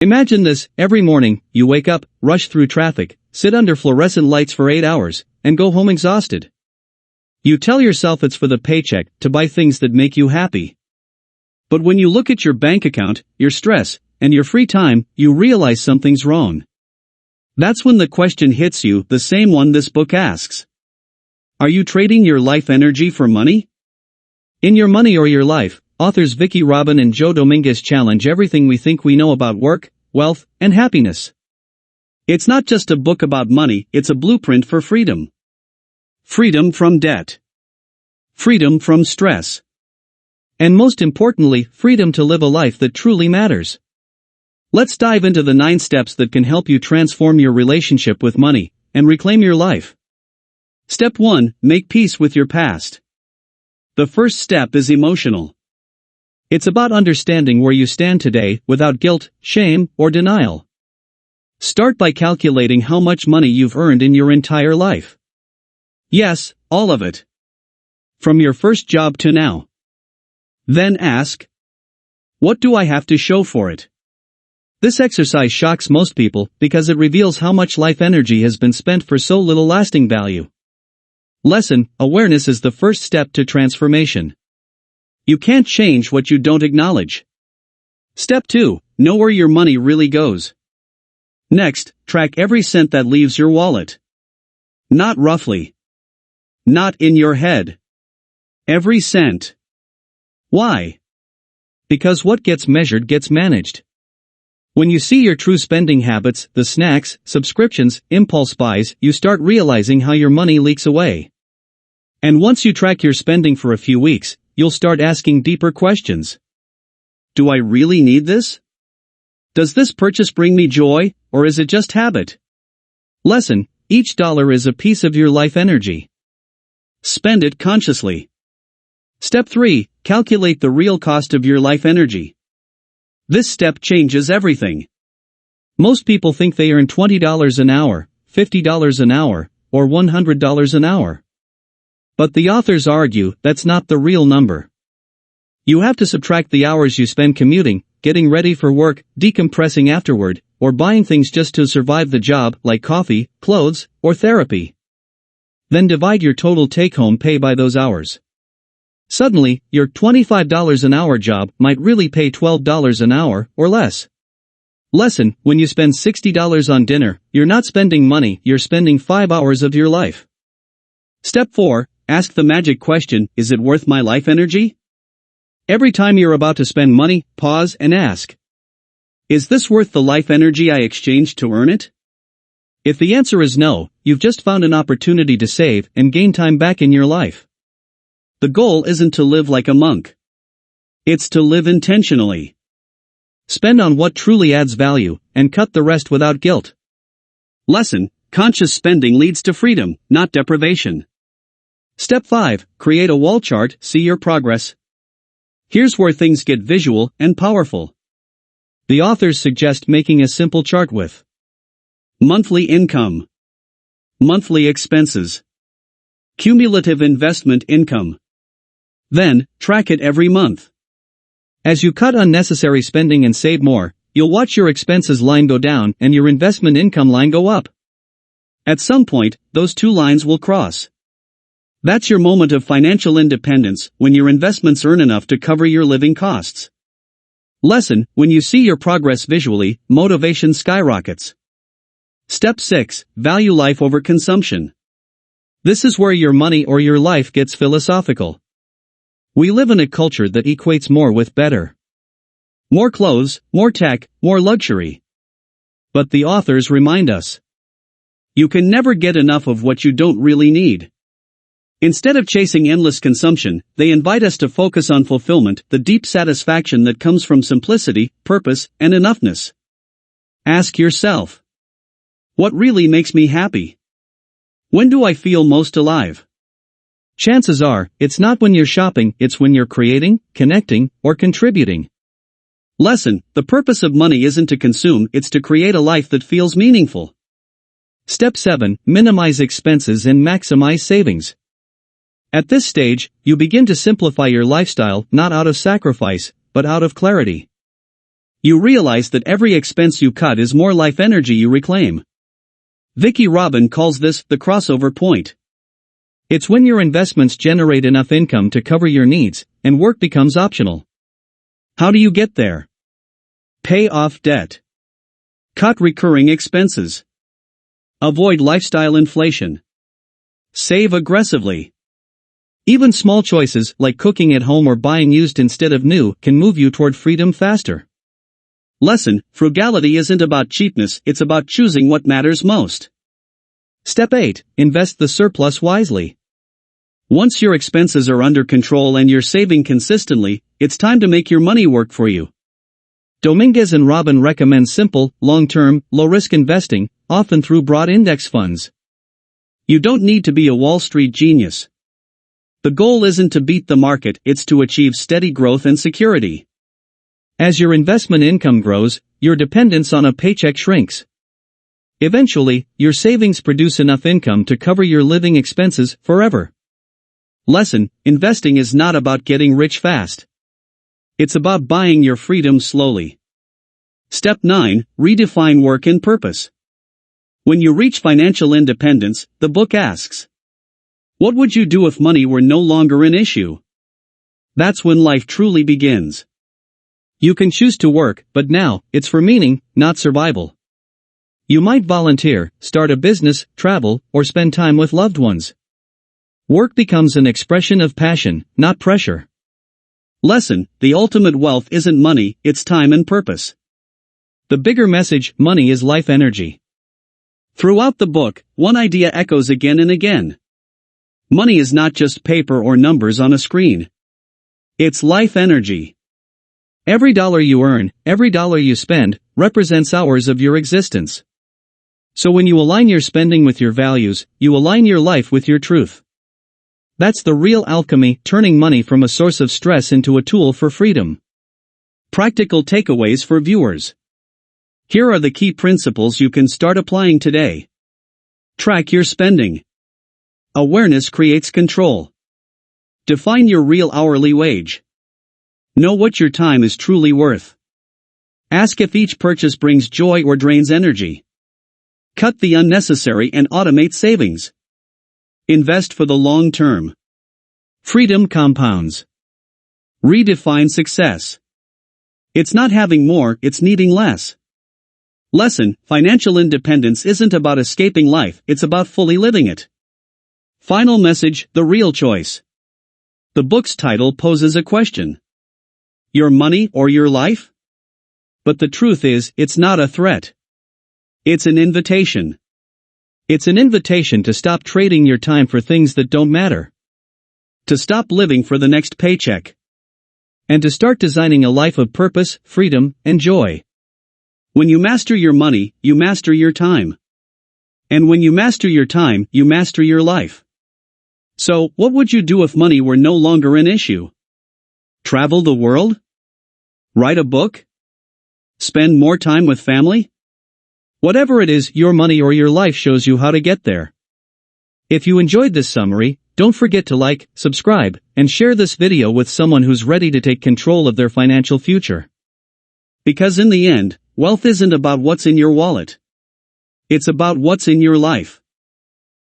Imagine this: every morning, you wake up, rush through traffic, sit under fluorescent lights for 8 hours, and go home exhausted. You tell yourself it's for the paycheck, to buy things that make you happy. But when you look at your bank account, your stress, and your free time, you realize something's wrong. That's when the question hits you, the same one this book asks. Are you trading your life energy for money? In Your Money or Your Life, authors Vicki and Joe Dominguez challenge everything we think we know about work, wealth, and happiness. It's not just a book about money, it's a blueprint for freedom. Freedom from debt. Freedom from stress. And most importantly, freedom to live a life that truly matters. Let's dive into the 9 steps that can help you transform your relationship with money and reclaim your life. Step 1. Make peace with your past. The first step is emotional. It's about understanding where you stand today without guilt, shame, or denial. Start by calculating how much money you've earned in your entire life. Yes, all of it. From your first job to now. Then ask, what do I have to show for it? This exercise shocks most people because it reveals how much life energy has been spent for so little lasting value. Lesson: awareness is the first step to transformation. You can't change what you don't acknowledge. Step 2. Know where your money really goes. Next, track every cent that leaves your wallet. Not roughly. Not in your head. Every cent. Why? Because what gets measured gets managed. When you see your true spending habits, the snacks, subscriptions, impulse buys, you start realizing how your money leaks away. And once you track your spending for a few weeks, you'll start asking deeper questions. Do I really need this? Does this purchase bring me joy, or is it just habit? Lesson: each dollar is a piece of your life energy. Spend it consciously. Step 3. Calculate the real cost of your life energy. This step changes everything. Most people think they earn $20 an hour, $50 an hour, or $100 an hour. But the authors argue that's not the real number. You have to subtract the hours you spend commuting, getting ready for work, decompressing afterward, or buying things just to survive the job, like coffee, clothes, or therapy. Then divide your total take-home pay by those hours. Suddenly, your $25 an hour job might really pay $12 an hour, or less. Lesson: when you spend $60 on dinner, you're not spending money, you're spending 5 hours of your life. Step 4. Ask the magic question: is it worth my life energy? Every time you're about to spend money, pause and ask, is this worth the life energy I exchanged to earn it? If the answer is no, you've just found an opportunity to save and gain time back in your life. The goal isn't to live like a monk. It's to live intentionally. Spend on what truly adds value, and cut the rest without guilt. Lesson: conscious spending leads to freedom, not deprivation. Step 5. Create a wall chart, see your progress. Here's where things get visual and powerful. The authors suggest making a simple chart with monthly income, monthly expenses, cumulative investment income. Then, track it every month. As you cut unnecessary spending and save more, you'll watch your expenses line go down and your investment income line go up. At some point, those two lines will cross. That's your moment of financial independence, when your investments earn enough to cover your living costs. Lesson: when you see your progress visually, motivation skyrockets. Step 6. Value life over consumption. This is where your money or your life gets philosophical. We live in a culture that equates more with better. More clothes, more tech, more luxury. But the authors remind us, you can never get enough of what you don't really need. Instead of chasing endless consumption, they invite us to focus on fulfillment, the deep satisfaction that comes from simplicity, purpose, and enoughness. Ask yourself, what really makes me happy? When do I feel most alive? Chances are, it's not when you're shopping, it's when you're creating, connecting, or contributing. Lesson: the purpose of money isn't to consume, it's to create a life that feels meaningful. Step 7. Minimize expenses and maximize savings. At this stage, you begin to simplify your lifestyle, not out of sacrifice, but out of clarity. You realize that every expense you cut is more life energy you reclaim. Vicki calls this the crossover point. It's when your investments generate enough income to cover your needs, and work becomes optional. How do you get there? Pay off debt. Cut recurring expenses. Avoid lifestyle inflation. Save aggressively. Even small choices like cooking at home or buying used instead of new can move you toward freedom faster. Lesson: frugality isn't about cheapness, it's about choosing what matters most. Step 8. Invest the surplus wisely. Once your expenses are under control and you're saving consistently, it's time to make your money work for you. Dominguez and recommend simple, long-term, low-risk investing, often through broad index funds. You don't need to be a Wall Street genius. The goal isn't to beat the market, it's to achieve steady growth and security. As your investment income grows, your dependence on a paycheck shrinks. Eventually, your savings produce enough income to cover your living expenses forever. Lesson: investing is not about getting rich fast. It's about buying your freedom slowly. Step 9. Redefine work and purpose. When you reach financial independence, the book asks, what would you do if money were no longer an issue? That's when life truly begins. You can choose to work, but now, it's for meaning, not survival. You might volunteer, start a business, travel, or spend time with loved ones. Work becomes an expression of passion, not pressure. Lesson: the ultimate wealth isn't money, it's time and purpose. The bigger message: money is life energy. Throughout the book, one idea echoes again and again. Money is not just paper or numbers on a screen. It's life energy. Every dollar you earn, every dollar you spend, represents hours of your existence. So when you align your spending with your values, you align your life with your truth. That's the real alchemy, turning money from a source of stress into a tool for freedom. Practical takeaways for viewers. Here are the key principles you can start applying today. Track your spending. Awareness creates control. Define your real hourly wage. Know what your time is truly worth. Ask if each purchase brings joy or drains energy. Cut the unnecessary and automate savings. Invest for the long term. Freedom compounds. Redefine success. It's not having more, it's needing less. Lesson: financial independence isn't about escaping life, it's about fully living it. Final message: the real choice. The book's title poses a question. Your money or your life? But the truth is, it's not a threat. It's an invitation. It's an invitation to stop trading your time for things that don't matter. To stop living for the next paycheck. And to start designing a life of purpose, freedom, and joy. When you master your money, you master your time. And when you master your time, you master your life. So, what would you do if money were no longer an issue? Travel the world? Write a book? Spend more time with family? Whatever it is, your money or your life shows you how to get there. If you enjoyed this summary, don't forget to like, subscribe, and share this video with someone who's ready to take control of their financial future. Because in the end, wealth isn't about what's in your wallet. It's about what's in your life.